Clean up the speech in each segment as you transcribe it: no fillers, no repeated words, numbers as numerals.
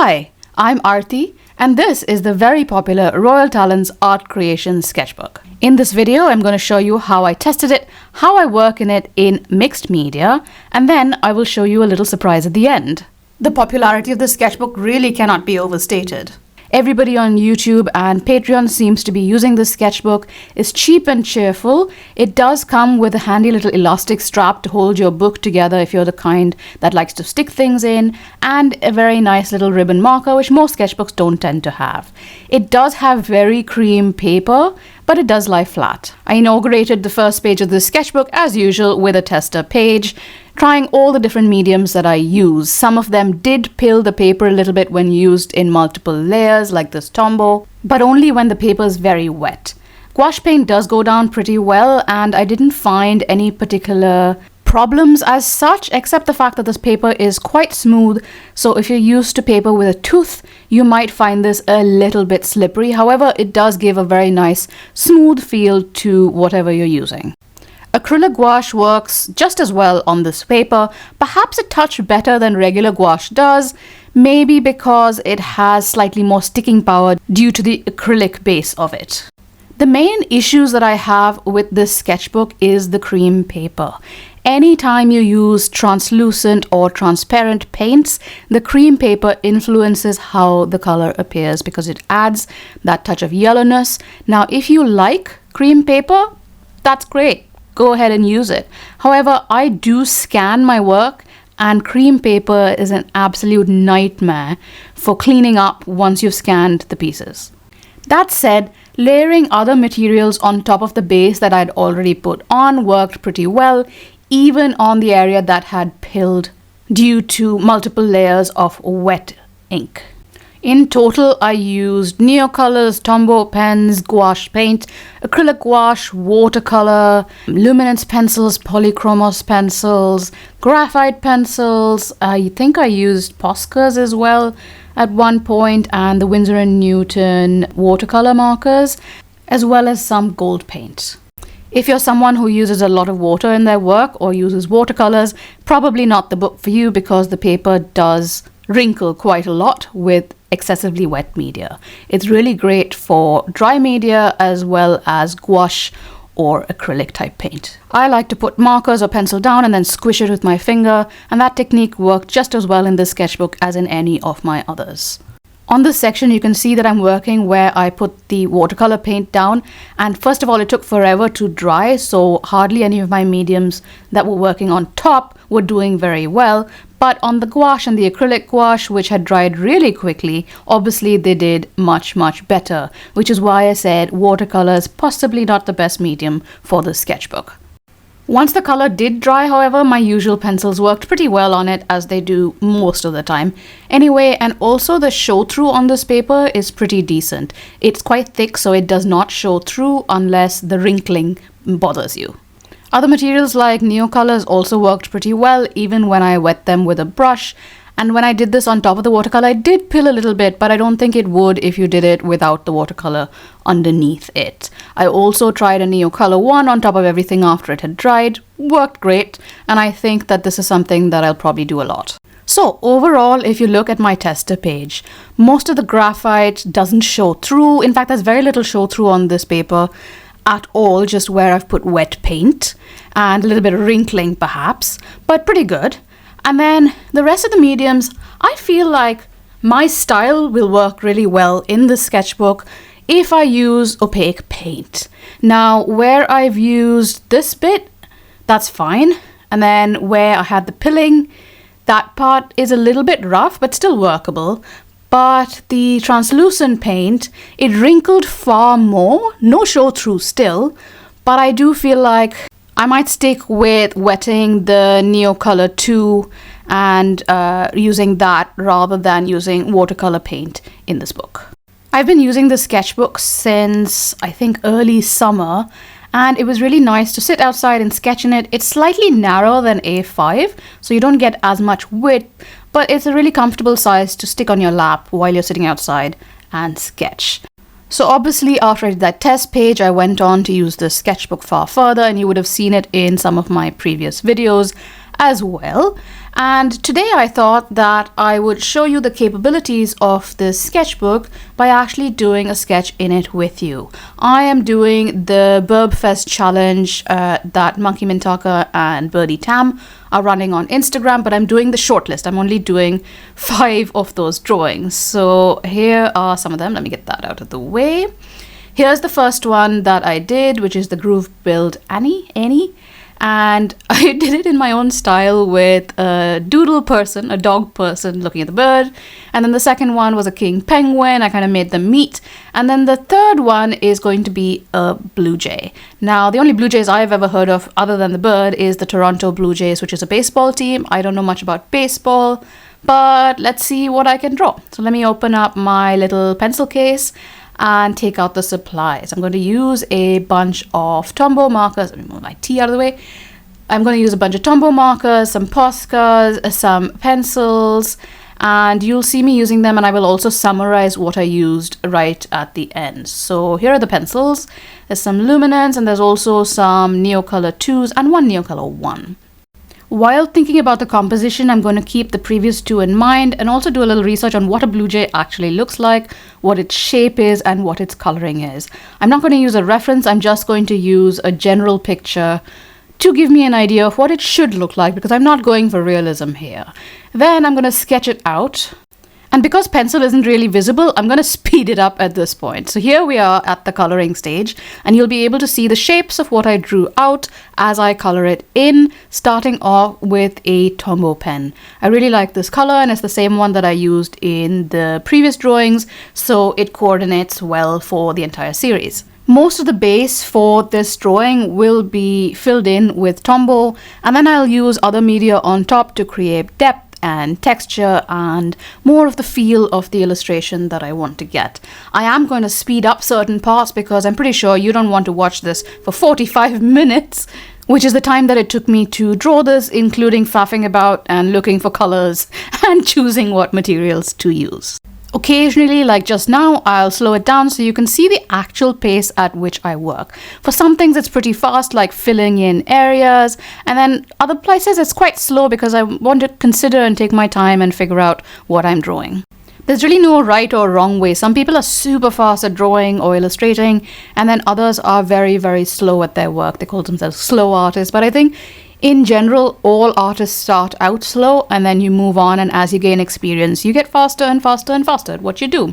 Hi, I'm Aarti, and this is the very popular Royal Talens Art Creation Sketchbook. In this video, I'm going to show you how I tested it, how I work in it in mixed media, and then I will show you a little surprise at the end. The popularity of this sketchbook really cannot be overstated. Everybody on YouTube and Patreon seems to be using this sketchbook. It's cheap and cheerful. It does come with a handy little elastic strap to hold your book together if you're the kind that likes to stick things in, and a very nice little ribbon marker, which most sketchbooks don't tend to have. It does have very cream paper, but it does lie flat. I inaugurated the first page of this sketchbook as usual with a tester page, trying all the different mediums that I use. Some of them did pill the paper a little bit when used in multiple layers like this Tombow, but only when the paper is very wet. Gouache paint does go down pretty well, and I didn't find any particular problems as such, except the fact that this paper is quite smooth, so if you're used to paper with a tooth, you might find this a little bit slippery. However, it does give a very nice smooth feel to whatever you're using. Acrylic gouache works just as well on this paper, perhaps a touch better than regular gouache does, maybe because it has slightly more sticking power due to the acrylic base of it. The main issues that I have with this sketchbook is the cream paper. Anytime you use translucent or transparent paints, the cream paper influences how the color appears because it adds that touch of yellowness. Now, if you like cream paper, that's great. Go ahead and use it. However, I do scan my work, and cream paper is an absolute nightmare for cleaning up once you've scanned the pieces. That said, layering other materials on top of the base that I'd already put on worked pretty well, even on the area that had pilled due to multiple layers of wet ink. In total, I used Neocolors, Tombow pens, gouache paint, acrylic gouache, watercolor, luminance pencils, polychromos pencils, graphite pencils. I think I used Poscas as well at one point, and the Winsor & Newton watercolor markers, as well as some gold paint. If you're someone who uses a lot of water in their work or uses watercolors, probably not the book for you because the paper does wrinkle quite a lot with excessively wet media. It's really great for dry media as well as gouache or acrylic type paint. I like to put markers or pencil down and then squish it with my finger, and that technique worked just as well in this sketchbook as in any of my others. On this section, you can see that I'm working where I put the watercolor paint down, and first of all, it took forever to dry, so hardly any of my mediums that were working on top were doing very well. But on the gouache and the acrylic gouache, which had dried really quickly, obviously they did much better, which is why I said watercolor is possibly not the best medium for this sketchbook. Once the color did dry, however, my usual pencils worked pretty well on it, as they do most of the time. Anyway, and also the show-through on this paper is pretty decent. It's quite thick, so it does not show through unless the wrinkling bothers you. Other materials like Neocolors also worked pretty well, even when I wet them with a brush. And when I did this on top of the watercolor, it did pill a little bit, but I don't think it would if you did it without the watercolor underneath it. I also tried a Neocolor one on top of everything after it had dried. Worked great, and I think that this is something that I'll probably do a lot. So overall, if you look at my tester page, most of the graphite doesn't show through. In fact, there's very little show through on this paper at all, just where I've put wet paint and a little bit of wrinkling perhaps, but pretty good. And then the rest of the mediums, I feel like my style will work really well in this sketchbook if I use opaque paint. Now, where I've used this bit, that's fine. And then where I had the pilling, that part is a little bit rough, but still workable. But the translucent paint, it wrinkled far more. No show through still, but I do feel like I might stick with wetting the Neocolor 2 and using that rather than using watercolor paint in this book. I've been using this sketchbook since I think early summer, and it was really nice to sit outside and sketch in it. It's slightly narrower than A5, so you don't get as much width, but it's a really comfortable size to stick on your lap while you're sitting outside and sketch. So obviously after I did that test page, I went on to use the sketchbook far further, and you would have seen it in some of my previous videos as well. And today I thought that I would show you the capabilities of this sketchbook by actually doing a sketch in it with you. I am doing the Burbfest challenge that Monkey Mintaka and Birdie Tam are running on Instagram, but I'm doing the shortlist. I'm only doing 5 of those drawings. So here are some of them. Let me get that out of the way. Here's the first one that I did, which is the Groove Build Annie. And I did it in my own style with a doodle person, a dog person looking at the bird. And then the second one was a king penguin. I kind of made them meet. And then the third one is going to be a blue jay. Now, the only blue jays I've ever heard of other than the bird is the Toronto Blue Jays, which is a baseball team. I don't know much about baseball, but let's see what I can draw. So let me open up my little pencil case and take out the supplies. I'm going to use a bunch of Tombow markers. Let me move my tea out of the way. I'm going to use a bunch of Tombow markers, some Poscas, some pencils, and you'll see me using them, and I will also summarize what I used right at the end. So here are the pencils. There's some Luminance, and there's also some Neocolor 2s and one Neocolor 1. While thinking about the composition, I'm going to keep the previous 2 in mind and also do a little research on what a blue jay actually looks like, what its shape is, and what its coloring is. I'm not going to use a reference, I'm just going to use a general picture to give me an idea of what it should look like, because I'm not going for realism here. Then I'm going to sketch it out. And because pencil isn't really visible, I'm going to speed it up at this point. So here we are at the coloring stage, and you'll be able to see the shapes of what I drew out as I color it in, starting off with a Tombow pen. I really like this color, and it's the same one that I used in the previous drawings, so it coordinates well for the entire series. Most of the base for this drawing will be filled in with Tombow, and then I'll use other media on top to create depth and texture and more of the feel of the illustration that I want to get. I am going to speed up certain parts because I'm pretty sure you don't want to watch this for 45 minutes, which is the time that it took me to draw this, including faffing about and looking for colors and choosing what materials to use. Occasionally, like just now, I'll slow it down so you can see the actual pace at which I work. For some things, it's pretty fast, like filling in areas, and then other places, it's quite slow because I want to consider and take my time and figure out what I'm drawing. There's really no right or wrong way. Some people are super fast at drawing or illustrating, and then others are very, very slow at their work. They call themselves slow artists, but I think in general, all artists start out slow and then you move on, and as you gain experience, you get faster and faster and faster at what you do.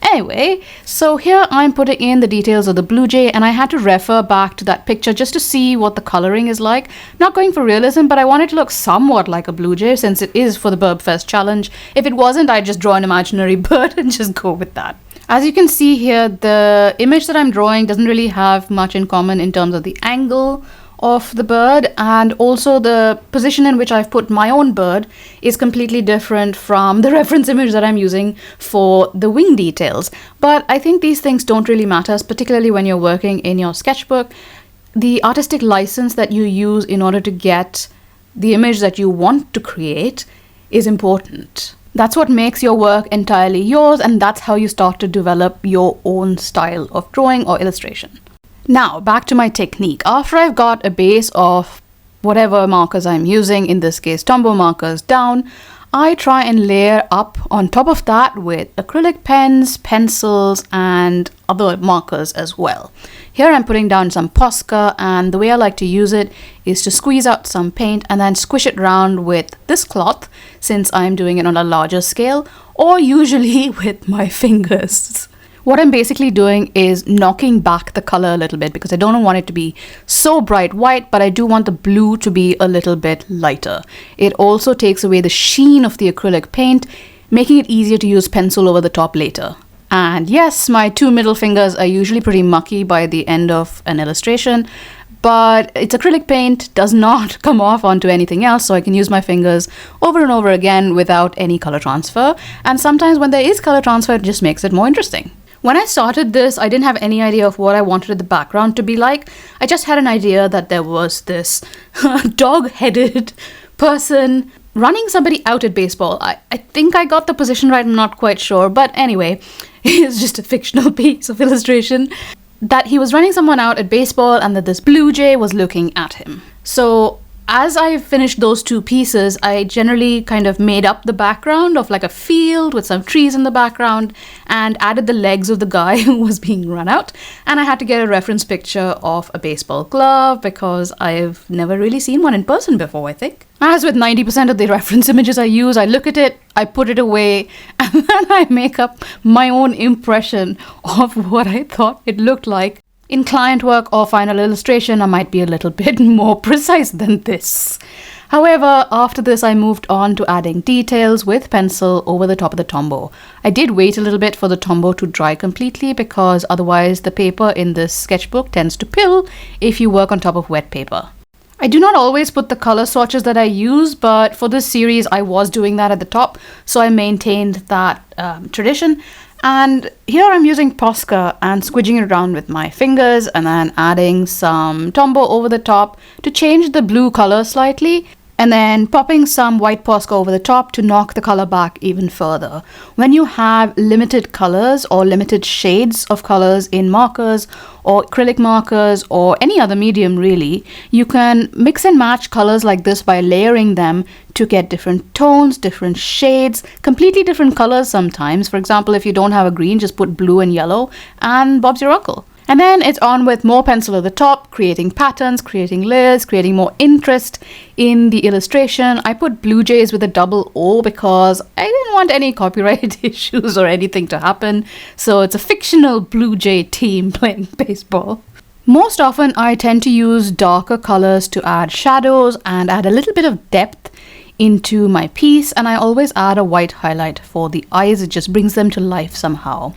Anyway, so here I'm putting in the details of the blue jay, and I had to refer back to that picture just to see what the coloring is like. Not going for realism, but I want it to look somewhat like a blue jay since it is for the Burbfest challenge. If it wasn't, I'd just draw an imaginary bird and just go with that. As you can see here, the image that I'm drawing doesn't really have much in common in terms of the angle of the bird, and also the position in which I've put my own bird is completely different from the reference image that I'm using for the wing details. But I think these things don't really matter, particularly when you're working in your sketchbook. The artistic license that you use in order to get the image that you want to create is important. That's what makes your work entirely yours, and that's how you start to develop your own style of drawing or illustration. Now, back to my technique. After I've got a base of whatever markers I'm using, in this case Tombow markers, down, I try and layer up on top of that with acrylic pens, pencils, and other markers as well. Here I'm putting down some Posca, and the way I like to use it is to squeeze out some paint and then squish it around with this cloth, since I'm doing it on a larger scale, or usually with my fingers. What I'm basically doing is knocking back the color a little bit because I don't want it to be so bright white, but I do want the blue to be a little bit lighter. It also takes away the sheen of the acrylic paint, making it easier to use pencil over the top later. And yes, my 2 middle fingers are usually pretty mucky by the end of an illustration, but it's acrylic paint, does not come off onto anything else, so I can use my fingers over and over again without any color transfer. And sometimes when there is color transfer, it just makes it more interesting. When I started this, I didn't have any idea of what I wanted the background to be like. I just had an idea that there was this dog-headed person running somebody out at baseball. I think I got the position right, I'm not quite sure. But anyway, it's just a fictional piece of illustration. That he was running someone out at baseball and that this blue jay was looking at him. So as I finished those two pieces, I generally kind of made up the background of like a field with some trees in the background and added the legs of the guy who was being run out. And I had to get a reference picture of a baseball glove because I've never really seen one in person before, I think. As with 90% of the reference images I use, I look at it, I put it away, and then I make up my own impression of what I thought it looked like. In client work or final illustration, I might be a little bit more precise than this. However, after this, I moved on to adding details with pencil over the top of the Tombow. I did wait a little bit for the Tombow to dry completely because otherwise the paper in this sketchbook tends to pill if you work on top of wet paper. I do not always put the color swatches that I use, but for this series, I was doing that at the top, so I maintained that tradition. And here I'm using Posca and squidging it around with my fingers and then adding some Tombow over the top to change the blue color slightly, and then popping some white Posca over the top to knock the color back even further. When you have limited colors or limited shades of colors in markers or acrylic markers or any other medium really, you can mix and match colors like this by layering them to get different tones, different shades, completely different colors sometimes. For example, if you don't have a green, just put blue and yellow and Bob's your uncle. And then it's on with more pencil at the top, creating patterns, creating layers, creating more interest in the illustration. I put Blue Jays with a double O because I didn't want any copyright issues or anything to happen. So it's a fictional Blue Jay team playing baseball. Most often, I tend to use darker colors to add shadows and add a little bit of depth into my piece. And I always add a white highlight for the eyes. It just brings them to life somehow.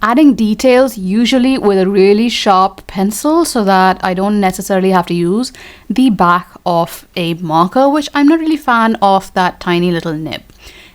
Adding details usually with a really sharp pencil so that I don't necessarily have to use the back of a marker, which I'm not really a fan of that tiny little nib.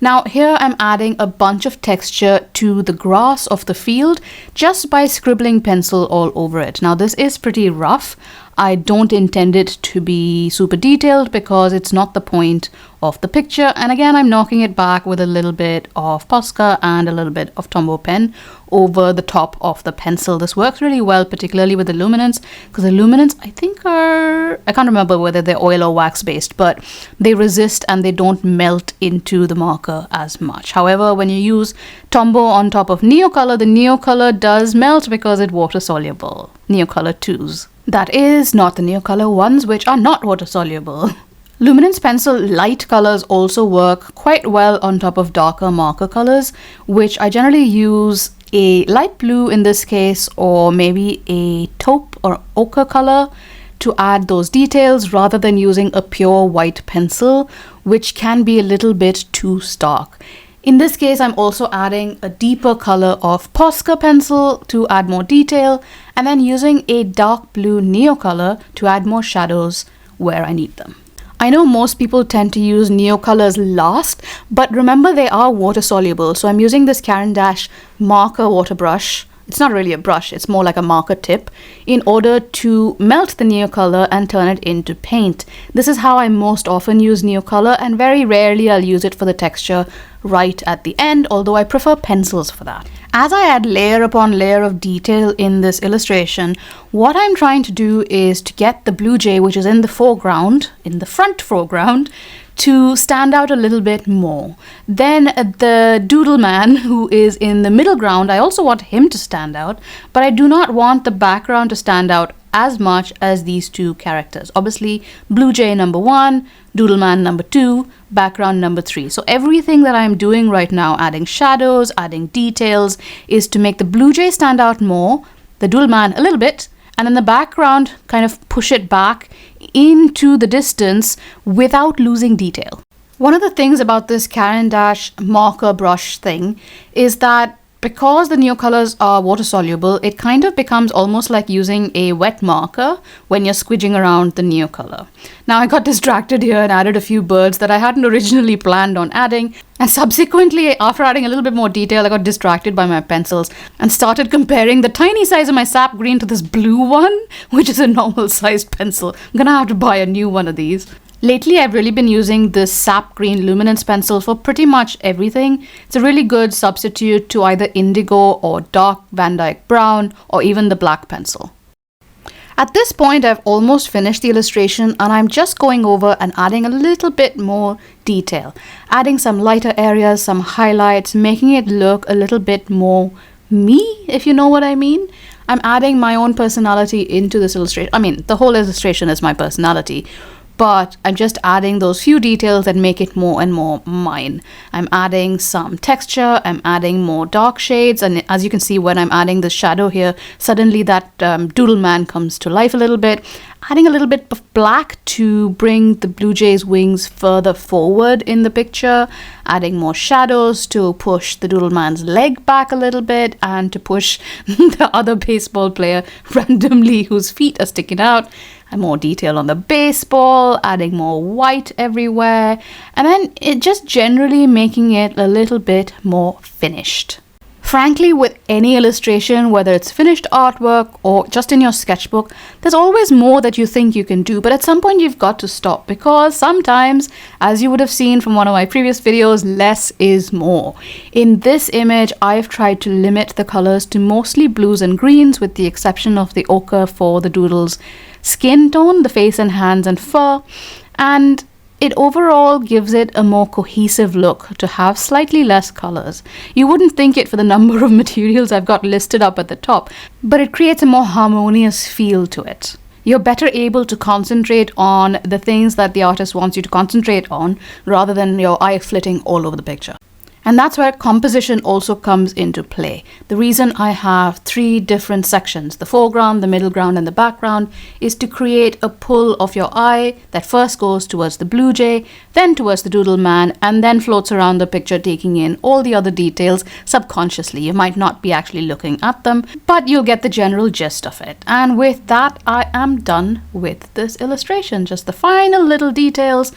Now here I'm adding a bunch of texture to the grass of the field just by scribbling pencil all over it. Now this is pretty rough. I don't intend it to be super detailed because it's not the point of the picture. And again, I'm knocking it back with a little bit of Posca and a little bit of Tombow pen over the top of the pencil. This works really well, particularly with the luminance, because the luminance I think I can't remember whether they're oil or wax based, but they resist and they don't melt into the marker as much. However, when you use Tombow on top of Neocolor, the Neocolor does melt because it's water soluble. Neocolor 2s. That is, not the Neocolor ones, which are not water soluble. Luminance pencil light colors also work quite well on top of darker marker colors, which I generally use a light blue in this case, or maybe a taupe or ochre color to add those details rather than using a pure white pencil, which can be a little bit too stark. In this case, I'm also adding a deeper color of Posca pencil to add more detail, and then using a dark blue Neocolor to add more shadows where I need them. I know most people tend to use Neocolors last, but remember they are water soluble. So I'm using this Caran d'Ache marker water brush. It's not really a brush, it's more like a marker tip, in order to melt the Neocolor and turn it into paint. This is how I most often use Neocolor, and very rarely I'll use it for the texture right at the end, although I prefer pencils for that. As I add layer upon layer of detail in this illustration, what I'm trying to do is to get the Blue Jay, which is in the foreground, in the front foreground, to stand out a little bit more. Then the Doodle Man, who is in the middle ground, I also want him to stand out, but I do not want the background to stand out as much as these two characters. Obviously, Blue Jay number 1, Doodle Man number 2, background number 3. So everything that I'm doing right now, adding shadows, adding details, is to make the Blue Jay stand out more, the Doodle Man a little bit, and in the background kind of push it back into the distance without losing detail. One of the things about this Caran d'Ache marker brush thing is that because the Neocolors are water soluble, it kind of becomes almost like using a wet marker when you're squidging around the Neocolor. Now I got distracted here and added a few birds that I hadn't originally planned on adding, and subsequently, after adding a little bit more detail, I got distracted by my pencils and started comparing the tiny size of my sap green to this blue one, which is a normal sized pencil. I'm gonna have to buy a new one of these. Lately, I've really been using this sap green luminance pencil for pretty much everything. It's a really good substitute to either indigo or dark Van Dyke brown or even the black pencil. At this point, I've almost finished the illustration and I'm just going over and adding a little bit more detail, adding some lighter areas, some highlights, making it look a little bit more me, if you know what I mean. I'm adding my own personality into this illustration. I mean, the whole illustration is my personality, but I'm just adding those few details that make it more and more mine. I'm adding some texture, I'm adding more dark shades, and as you can see, when I'm adding the shadow here, suddenly that doodle man comes to life a little bit. Adding a little bit of black to bring the blue jay's wings further forward in the picture, adding more shadows to push the doodle man's leg back a little bit and to push the other baseball player randomly whose feet are sticking out, and more detail on the baseball, adding more white everywhere, and then it just generally making it a little bit more finished. Frankly, with any illustration, whether it's finished artwork or just in your sketchbook, there's always more that you think you can do, but at some point you've got to stop, because sometimes, as you would have seen from one of my previous videos, less is more. In this image, I've tried to limit the colors to mostly blues and greens, with the exception of the ochre for the doodle's skin tone, the face and hands and fur, and it overall gives it a more cohesive look to have slightly less colors. You wouldn't think it for the number of materials I've got listed up at the top, but it creates a more harmonious feel to it. You're better able to concentrate on the things that the artist wants you to concentrate on rather than your eye flitting all over the picture. And that's where composition also comes into play. The reason I have 3 different sections, the foreground, the middle ground, and the background, is to create a pull of your eye that first goes towards the blue jay, then towards the doodle man, and then floats around the picture, taking in all the other details subconsciously. You might not be actually looking at them, but you'll get the general gist of it. And with that, I am done with this illustration. Just the final little details.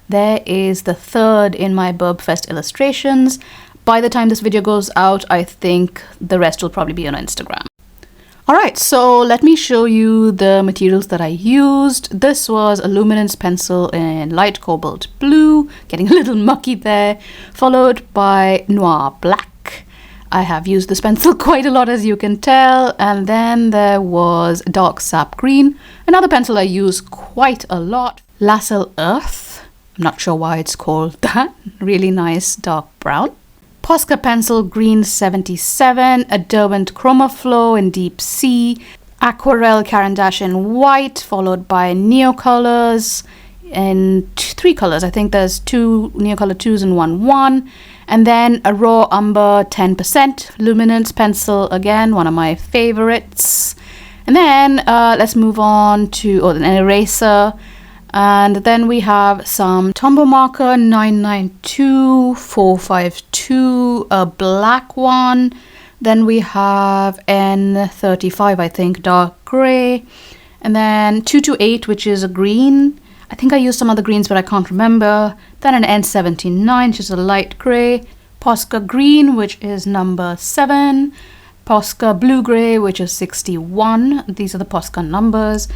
There is the third in my Burbfest illustrations. By the time this video goes out, I think the rest will probably be on Instagram. Alright, so let me show you the materials that I used. This was a luminance pencil in light cobalt blue, getting a little mucky there, followed by noir black. I have used this pencil quite a lot, as you can tell, and then there was dark sap green, another pencil I use quite a lot, Lassell Earth. I'm not sure why it's called that. Really nice dark brown. Posca pencil green 77, a Derwent Chromaflow in deep sea, aquarelle Caran d'Ache in white, followed by Neocolors in 3 colors. I think there's 2 Neocolor 2s and 1 and then a raw umber 10% luminance pencil, again one of my favorites. And then let's move on to an eraser. And then we have some Tombow marker 992452, a black one. Then we have N35, I think, dark gray. And then 228, which is a green. I think I used some other greens, but I can't remember. Then an N79, which is a light gray. Posca green, which is number 7. Posca blue gray, which is 61. These are the Posca numbers.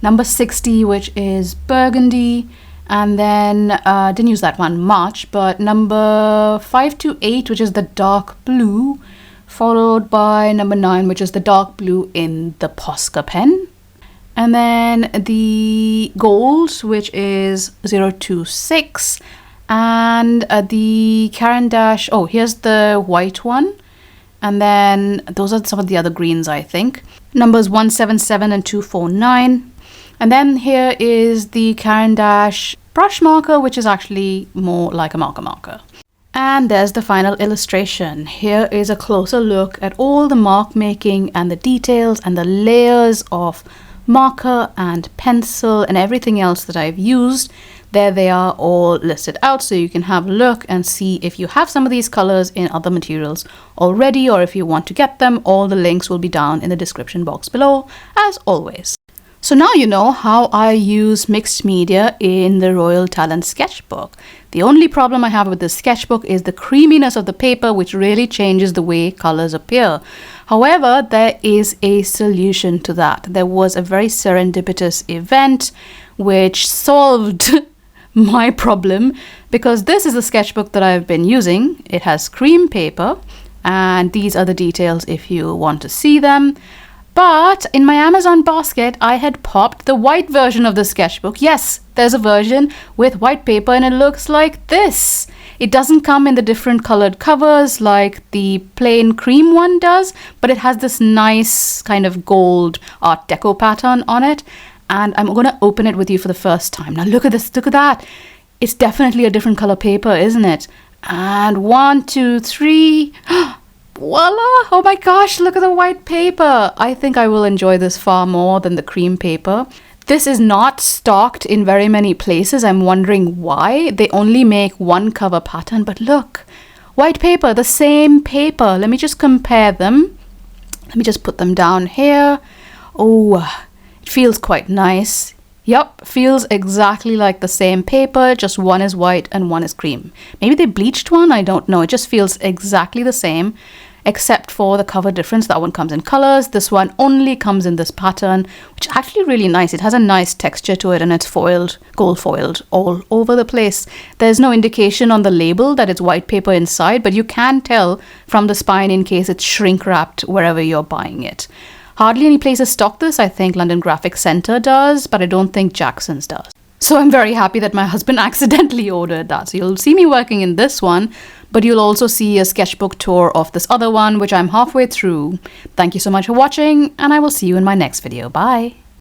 Number 60, which is burgundy, and then didn't use that one much, but number 528, which is the dark blue, followed by number 9, which is the dark blue in the Posca pen, and then the gold, which is 026, and the Caran d'Ache. Oh, here's the white one, and then those are some of the other greens, I think. Numbers 177 and 249. And then here is the Caran d'Ache brush marker, which is actually more like a marker. And there's the final illustration. Here is a closer look at all the mark making and the details and the layers of marker and pencil and everything else that I've used. There they are all listed out, so you can have a look and see if you have some of these colors in other materials already, or if you want to get them. All the links will be down in the description box below, as always. So now you know how I use mixed media in the Royal Talent sketchbook. The only problem I have with this sketchbook is the creaminess of the paper, which really changes the way colors appear. However, there is a solution to that. There was a very serendipitous event which solved my problem, because this is the sketchbook that I've been using. It has cream paper, and these are the details if you want to see them. But in my Amazon basket, I had popped the white version of the sketchbook. Yes, there's a version with white paper and it looks like this. It doesn't come in the different colored covers like the plain cream one does, but it has this nice kind of gold Art Deco pattern on it. And I'm going to open it with you for the first time. Now look at this, look at that. It's definitely a different color paper, isn't it? And 1, 2, 3. Voila! Oh my gosh, look at the white paper. I think I will enjoy this far more than the cream paper. This is not stocked in very many places. I'm wondering why. They only make one cover pattern, but look, white paper, the same paper. Let me just compare them. Let me just put them down here. Oh, it feels quite nice. Yup, feels exactly like the same paper, just one is white and one is cream. Maybe they bleached one, I don't know. It just feels exactly the same, except for the cover difference. That one comes in colors. This one only comes in this pattern, which is actually really nice. It has a nice texture to it and it's foiled, gold foiled all over the place. There's no indication on the label that it's white paper inside, but you can tell from the spine in case it's shrink wrapped wherever you're buying it. Hardly any places stock this. I think London Graphic Centre does, but I don't think Jackson's does. So I'm very happy that my husband accidentally ordered that. So you'll see me working in this one, but you'll also see a sketchbook tour of this other one, which I'm halfway through. Thank you so much for watching, and I will see you in my next video. Bye!